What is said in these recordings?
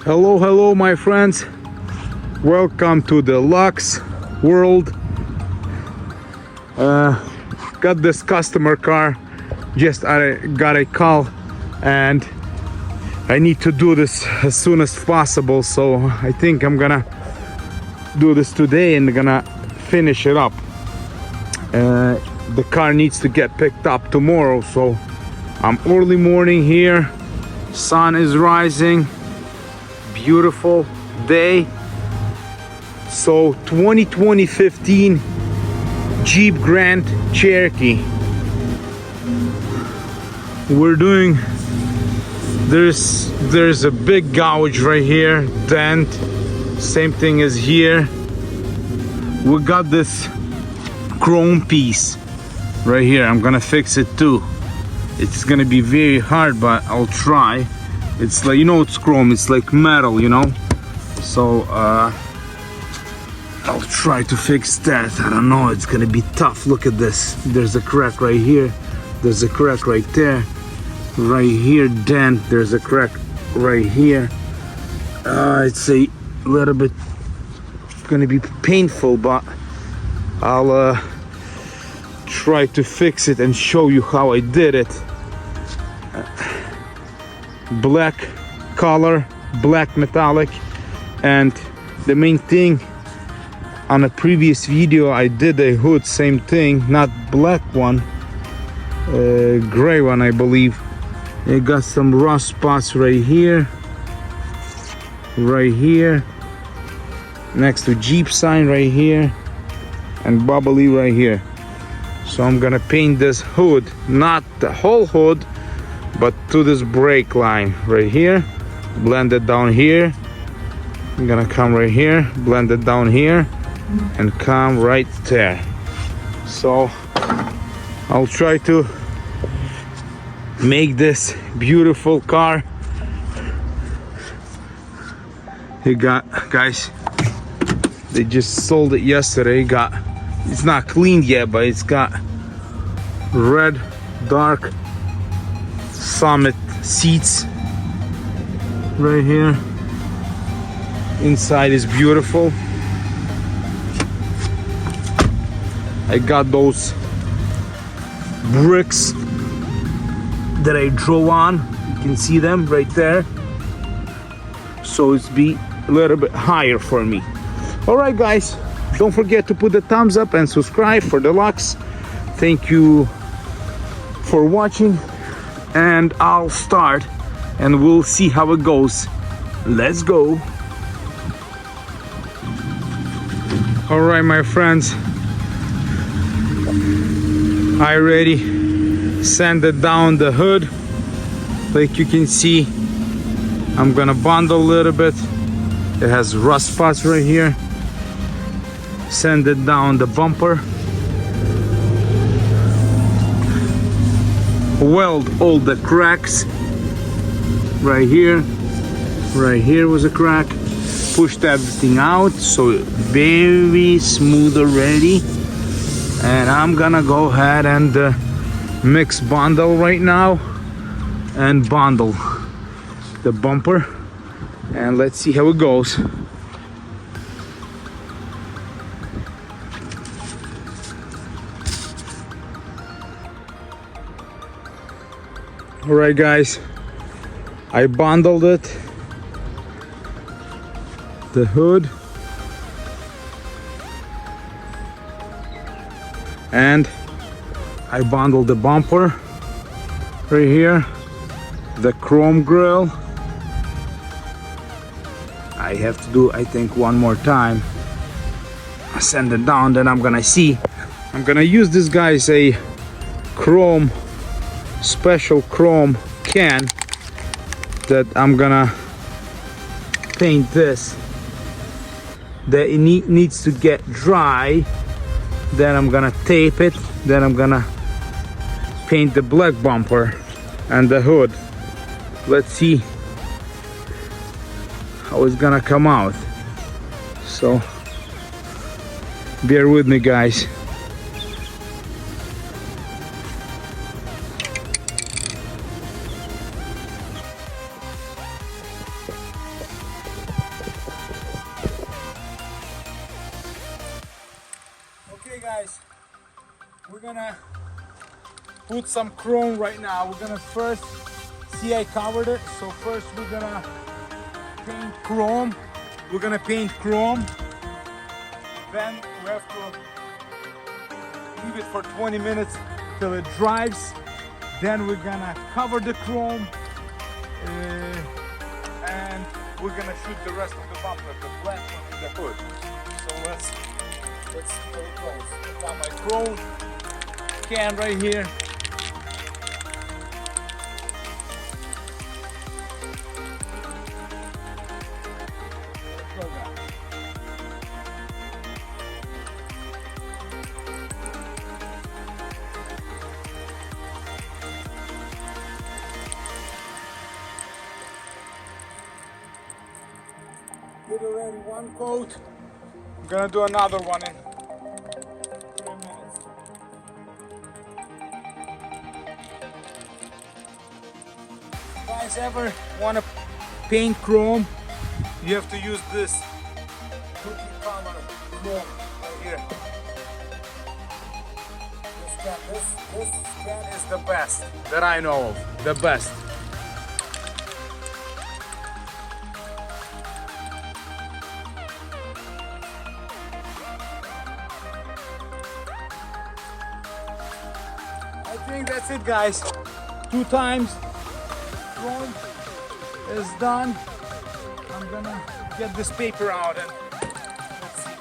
Hello my friends, welcome to the DELUXE world. Got this customer car, just I got a call and I need to do this as soon as possible, so I think I'm gonna do this today and gonna finish it up. The car needs to get picked up tomorrow, so I'm early morning here, sun is rising, beautiful day. So 2015 Jeep Grand Cherokee. We're doing, there's a big gouge right here, dent, same thing as here. We got this chrome piece right here. I'm gonna fix it too. It's gonna be very hard, but I'll try. It's like, you know, it's chrome, it's like metal, you know, so I'll try to fix that. I don't know, it's gonna be tough. Look at this, there's a crack right here, there's a crack right there, right here dent, there's a crack right here. It's a little bit gonna be painful, but I'll try to fix it and show you how I did it. Black color, black metallic, and the main thing, on a previous video I did a hood, same thing, not black one, gray one I believe. It got some rust spots right here, next to Jeep sign right here, and bubbly right here. So I'm gonna paint this hood, not the whole hood, but to this brake line right here, blend it down here. I'm gonna come right here, blend it down here, and come right there. So I'll try to make this beautiful car. He got, guys, they just sold it yesterday. It's not cleaned yet, but it's got red dark Summit seats right here. Inside is beautiful. I got those bricks that I drew on, you can see them right there, so it's be a little bit higher for me. All right guys, don't forget to put the thumbs up and subscribe for DELUXE. Thank you for watching, and I'll start and we'll see how it goes. Let's go. All right my friends, I already sanded down the hood. Like you can see, I'm gonna bundle a little bit. It has rust spots right here. Sanded down the bumper, weld all the cracks right here was a crack, pushed everything out, so very smooth already. And I'm gonna go ahead and mix bundle right now and bundle the bumper, and let's see how it goes. All right guys, I bundled it, the hood, and I bundled the bumper right here, the chrome grille. I have to do, I think, one more time. I sand it down, then I'm gonna see. I'm gonna use this guy's a chrome, special chrome can that I'm gonna paint this. That it needs to get dry. Then I'm gonna tape it. Then I'm gonna paint the black bumper and the hood. Let's see how it's gonna come out. So bear with me guys. gonna put some chrome right now. We're gonna first see I covered it. So first we're gonna paint chrome. We're gonna paint chrome. Then we have to leave it for 20 minutes till it dries. Then we're gonna cover the chrome and we're gonna shoot the rest of the bumper, the black one in the hood. So let's see how it goes. I got my chrome can right here. Did already one coat. I'm gonna do another one in 3 minutes. Guys, ever wanna paint chrome? You have to use this cookie color chrome right here. This can is the best that I know of. The best. I think that's it, guys. 2 times chrome is done. I'm gonna get this paper out and let's see.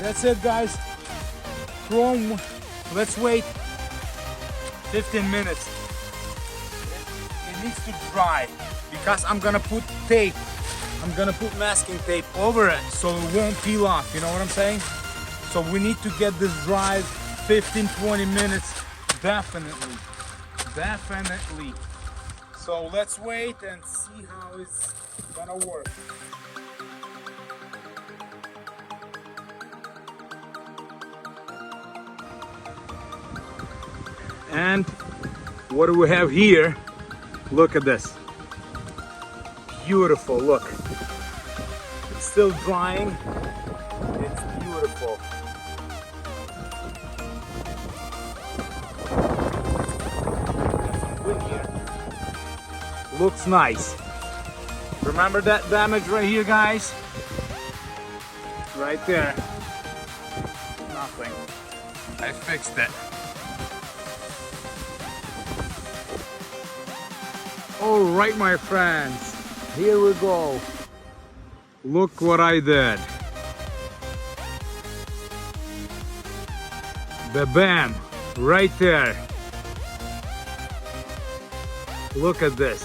That's it, guys. Chrome, let's wait 15 minutes. It needs to dry because I'm gonna put tape. I'm gonna put masking tape over it so it won't peel off, you know what I'm saying? So we need to get this dry 15-20 minutes, definitely. So let's wait and see how it's gonna work. And what do we have here? Look at this. Beautiful, look. It's still drying. It's beautiful. Looks nice. Remember that damage right here, guys? Right there. Nothing. I fixed it. All right, my friends, here we go. Look what I did. The bam, right there. Look at this.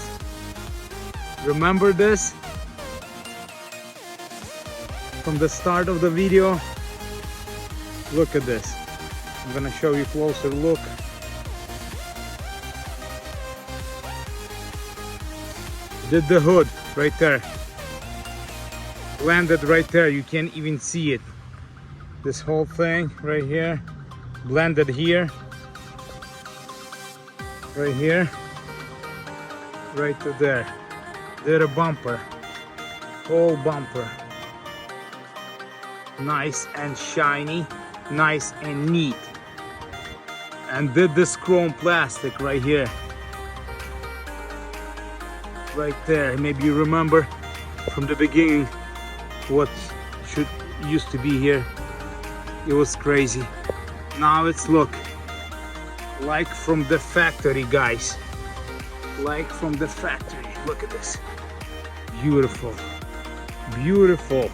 Remember this? From the start of the video? Look at this. I'm gonna show you a closer look. Did the hood right there. Landed right there, you can't even see it. This whole thing right here, blended here, right here, right to there. Did a bumper, whole bumper. Nice and shiny, nice and neat. And did this chrome plastic right here. Right there, maybe you remember from the beginning what used to be here. It was crazy. Now it's look like from the factory, guys. Like from the factory. Look at this. Beautiful, beautiful.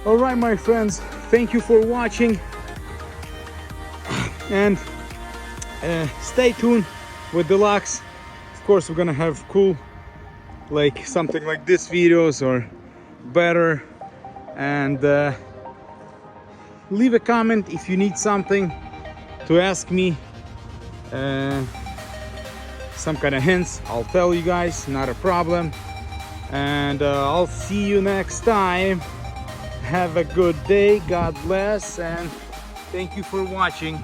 All right, my friends, thank you for watching, and stay tuned with Deluxe. Of course, we're gonna have cool, like something like this videos or better, and leave a comment if you need something to ask me, some kind of hints. I'll tell you guys, not a problem. and I'll see you next time. Have a good day, God bless, and thank you for watching.